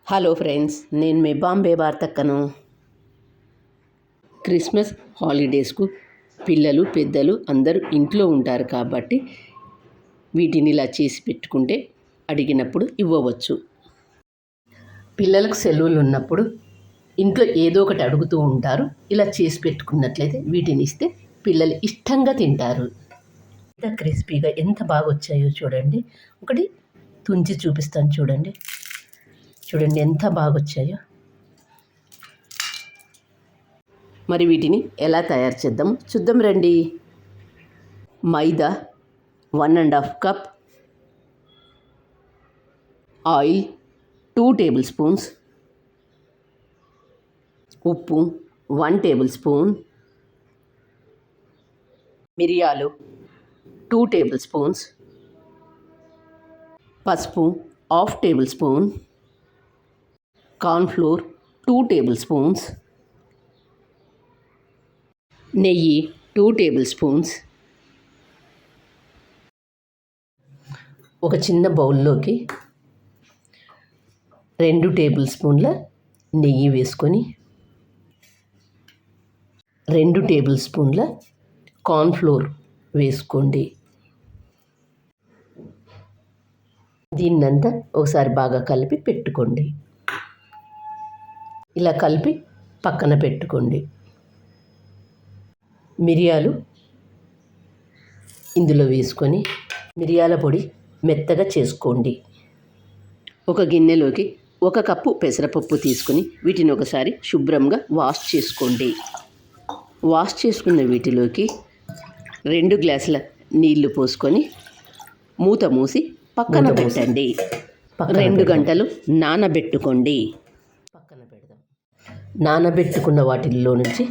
Hello friends, నేను మీ Bombay వార్తక్కను. Christmas హాలిడేస్కు పిల్లలు పెద్దలు అందరూ ఇంట్లో ఉంటారు కాబట్టి వీటిని ఇలా చేసి పెట్టుకుంటే అడిగినప్పుడు ఇవ్వవచ్చు. పిల్లలకు సెలవులు ఉన్నప్పుడు ఇంట్లో ఏదో ఒకటి అడుగుతూ ఉంటారు. ఇలా చేసి పెట్టుకున్నట్లయితే వీటిని ఇస్తే పిల్లలు ఇష్టంగా తింటారు. ఎంత క్రిస్పీగా ఎంత బాగా వచ్చాయో చూడండి. ఒకటి తుంచి చూపిస్తాను చూడండి. చూడండి ఎంత బాగా వచ్చాయో. మరి వీటిని ఎలా తయారు చేద్దాం చూద్దాం రండి. మైదా 1½ కప్, ఆయిల్ 2 టేబుల్ స్పూన్స్, ఉప్పు 1 టేబుల్ స్పూన్, మిరియాలు 2 టేబుల్ స్పూన్స్, పసుపు 1/2 table spoon, cornflour 2 table spoons, నెయ్యి 2 టేబుల్ స్పూన్స్. ఒక చిన్న బౌల్లోకి 2 టేబుల్ స్పూన్ల నెయ్యి వేసుకొని 2 టేబుల్ స్పూన్ల కార్న్ఫ్లోర్ వేసుకోండి. దీన్నంతా ఒకసారి బాగా కలిపి పెట్టుకోండి. ఇలా కలిపి పక్కన పెట్టుకోండి. మిరియాలు ఇందులో వేసుకొని మిరియాల పొడి మెత్తగా చేసుకోండి. ఒక గిన్నెలోకి 1 కప్పు పెసరపప్పు తీసుకొని వీటిని ఒకసారి శుభ్రంగా వాష్ చేసుకోండి. వాష్ చేసుకున్న వీటిలోకి 2 గ్లాసుల నీళ్లు పోసుకొని మూత మూసి పక్కన పెట్టండి. 2 గంటలు నానబెట్టుకోండి. పక్కన పెడదాం. నానబెట్టుకున్న వాటిల్లో నుంచి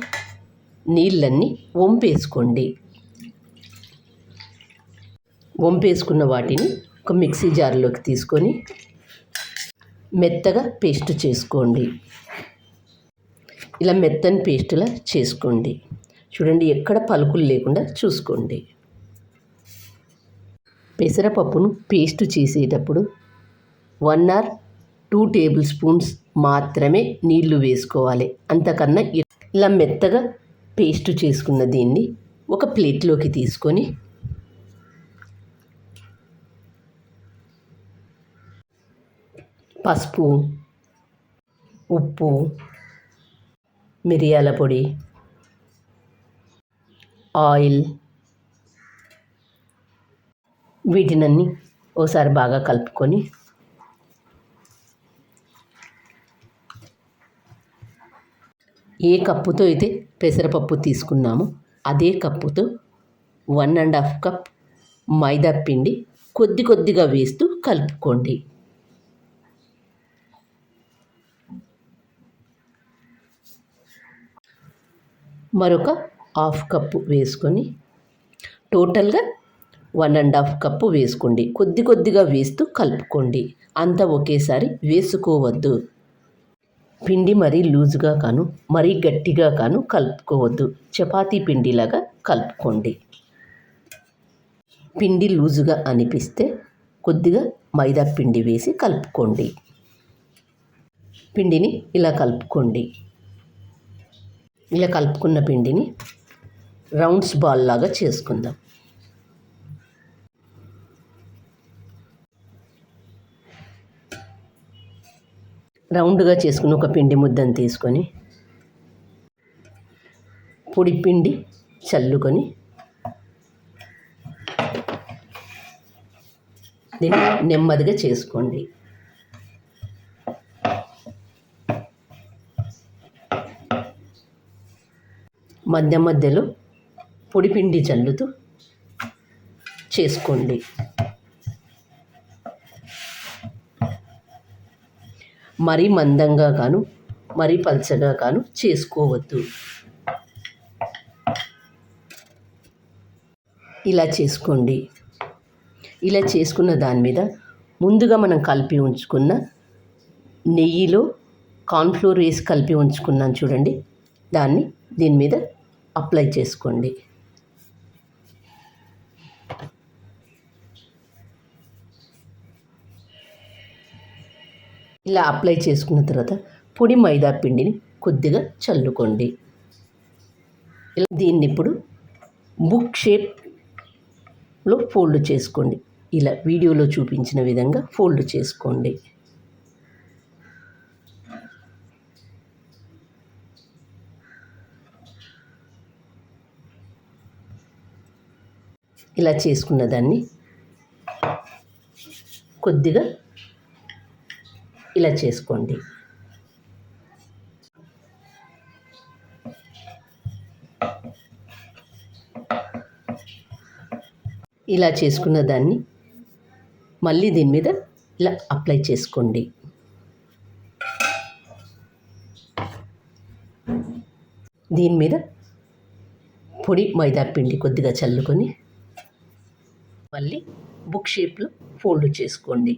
నీళ్ళన్నీ వంపేసుకోండి. వంపేసుకున్న వాటిని ఒక మిక్సీ జార్లోకి తీసుకొని మెత్తగా పేస్ట్ చేసుకోండి. ఇలా మెత్తని పేస్టులా చేసుకోండి. చూడండి, ఎక్కడ పలుకులు లేకుండా చూసుకోండి. పెసరపప్పును పేస్ట్ చేసేటప్పుడు 1 or 2 టేబుల్ స్పూన్స్ మాత్రమే నీళ్లు వేసుకోవాలి. అంతకన్నా ఇలా మెత్తగా పేస్ట్ చేసుకున్న దీన్ని ఒక ప్లేట్లోకి తీసుకొని పసుపు, ఉప్పు, మిరియాల పొడి, ఆయిల్ వీటినన్నీ ఒకసారి బాగా కలుపుకొని ఏ కప్పుతో అయితే పెసరపప్పు తీసుకున్నామో అదే కప్పుతో 1½ కప్ మైదా పిండి కొద్దిగా వేస్తూ కలుపుకోండి. మరొక 1/2 కప్పు వేసుకొని టోటల్గా 1½ కప్పు వేసుకోండి. కొద్దిగా వేస్తూ కలుపుకోండి. అంతా ఒకేసారి వేసుకోవద్దు. పిండి మరీ లూజుగా కాను మరీ గట్టిగా కాను కలుపుకోవద్దు. చపాతీ పిండిలాగా కలుపుకోండి. పిండి లూజుగా అనిపిస్తే కొద్దిగా మైదా పిండి వేసి కలుపుకోండి. పిండిని ఇలా కలుపుకోండి. ఇలా కలుపుకున్న పిండిని రౌండ్స్ బాల్ లాగా చేసుకుందాం. రౌండ్గా చేసుకుని ఒక పిండి ముద్దను తీసుకొని పొడి పిండి చల్లుకొని దీన్ని నెమ్మదిగా చేసుకోండి. మధ్యలో పొడి పిండి చల్లుతూ చేసుకోండి. మరీ మందంగా కాను మరీ పల్చగా కాను చేసుకోవద్దు. ఇలా చేసుకోండి. ఇలా చేసుకున్న దాని మీద ముందుగా మనం కలిపి ఉంచుకున్న నెయ్యిలో కార్న్ఫ్లోర్ వేసి కలిపి ఉంచుకున్నాను చూడండి, దాన్ని దీని మీద అప్లై చేసుకోండి. ఇలా అప్లై చేసుకున్న తర్వాత పొడి మైదా పిండిని కొద్దిగా చల్లుకోండి. దీన్ని ఇప్పుడు బుక్ షేప్లో ఫోల్డ్ చేసుకోండి. ఇలా వీడియోలో చూపించిన విధంగా ఫోల్డ్ చేసుకోండి. ఇలా చేసుకున్న దాన్ని కొద్దిగా ఇలా చేసుకోండి. ఇలా చేసుకున్న దాన్ని మళ్ళీ దీని మీద ఇలా అప్లై చేసుకోండి. దీని మీద పొడి మైదా పిండి కొద్దిగా చల్లుకొని మళ్ళీ బుక్ షేప్లో ఫోల్డ్ చేసుకోండి.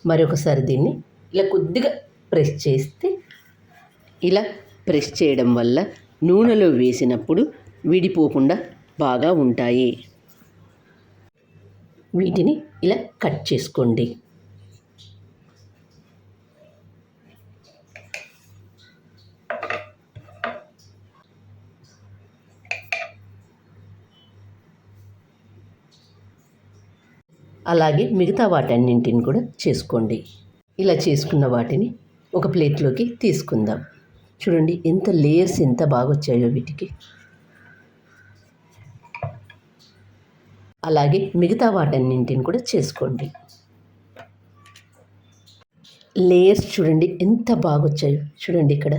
మరొకసారి దీన్ని ఇలా కొద్దిగా ప్రెస్ చేస్తే, ఇలా ప్రెస్ చేయడం వల్ల నూనెలో వేసినప్పుడు విడిపోకుండా బాగా ఉంటాయి. వీటిని ఇలా కట్ చేసుకోండి. అలాగే మిగతా వాటన్నింటిని కూడా చేసుకోండి. ఇలా చేసుకున్న వాటిని ఒక ప్లేట్లోకి తీసుకుందాం. చూడండి ఎంత లేయర్స్ ఎంత బాగా వచ్చాయో వీటికి. అలాగే మిగతా వాటన్నింటిని కూడా చేసుకోండి. లేయర్స్ చూడండి ఎంత బాగా వచ్చాయో. చూడండి ఇక్కడ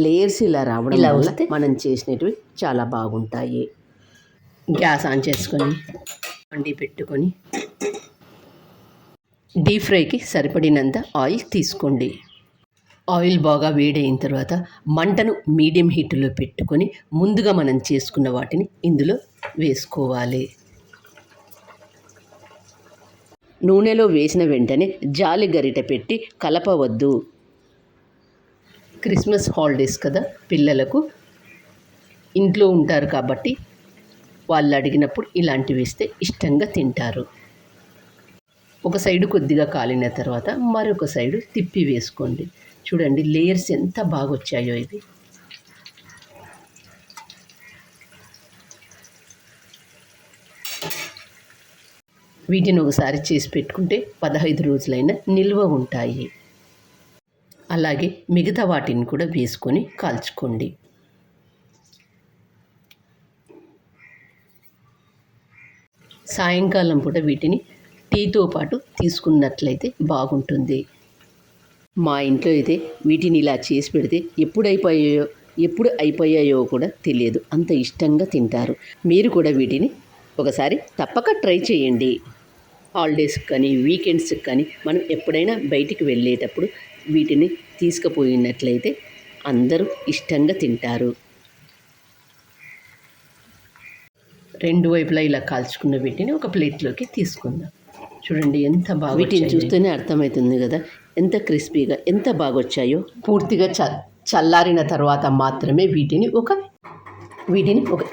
లేయర్స్ ఇలా రావడం వల్ల మనం చేసినవి చాలా బాగుంటాయి. గ్యాస్ ఆన్ చేసుకొని అండి పెట్టుకొని డీప్ ఫ్రైకి సరిపడినంత ఆయిల్ తీసుకోండి. ఆయిల్ బాగా వేడైన తర్వాత మంటను మీడియం హీట్లో పెట్టుకొని ముందుగా మనం చేసుకున్న వాటిని ఇందులో వేసుకోవాలి. నూనెలో వేసిన వెంటనే జాలి గరిటె పెట్టి కలపవద్దు. క్రిస్మస్ హాలిడేస్ కదా, పిల్లలకు ఇంట్లో ఉంటారు కాబట్టి వాళ్ళు అడిగినప్పుడు ఇలాంటివి ఇస్తే ఇష్టంగా తింటారు. ఒక సైడు కొద్దిగా కాలిన తర్వాత మరొక సైడు తిప్పి వేసుకోండి. చూడండి లేయర్స్ ఎంత బాగా వచ్చాయో. ఇది వీటిని ఒకసారి చేసి పెట్టుకుంటే 15 రోజులైనా నిల్వ ఉంటాయి. అలాగే మిగతా వాటిని కూడా వేసుకొని కాల్చుకోండి. సాయంకాలం పూట వీటిని టీతో పాటు తీసుకున్నట్లయితే బాగుంటుంది. మా ఇంట్లో అయితే వీటిని ఇలా చేసి పెడితే ఎప్పుడు అయిపోయాయో కూడా తెలియదు, అంత ఇష్టంగా తింటారు. మీరు కూడా వీటిని ఒకసారి తప్పక ట్రై చేయండి. హాలిడేస్కి కానీ వీకెండ్స్కి కానీ మనం ఎప్పుడైనా బయటికి వెళ్ళేటప్పుడు వీటిని తీసుకుపోయినట్లయితే అందరూ ఇష్టంగా తింటారు. రెండు వైపులా ఇలా కాల్చుకున్న వీటిని ఒక ప్లేట్లోకి తీసుకుందాం. చూడండి ఎంత బాగా, వీటిని చూస్తేనే అర్థమవుతుంది కదా ఎంత క్రిస్పీగా ఎంత బాగా వచ్చాయో. పూర్తిగా చల్లారిన తర్వాత మాత్రమే వీటిని ఒక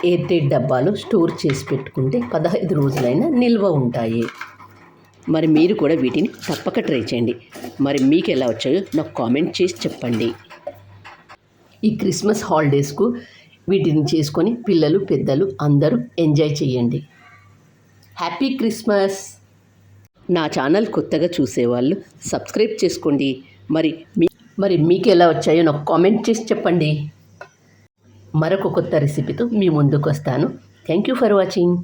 ఎయిర్ టైట్ డబ్బాలో స్టోర్ చేసి పెట్టుకుంటే 15 రోజులైనా నిల్వ ఉంటాయి. మరి మీరు కూడా వీటిని తప్పక ట్రై చేయండి. మరి మీకు ఎలా వచ్చాయో నాకు కామెంట్ చేసి చెప్పండి. ఈ క్రిస్మస్ హాలిడేస్కు వీటిని చేసుకొని పిల్లలు పెద్దలు అందరూ ఎంజాయ్ చేయండి. Happy Christmas. నా ఛానల్ కొత్తగా చూసేవాళ్ళు సబ్స్క్రైబ్ చేసుకోండి. మరి మీకు ఎలా వచ్చాయో నాకు కామెంట్ చేసి చెప్పండి. మరొక కొత్త రెసిపీతో మీ ముందుకు వస్తాను. Thank you for watching.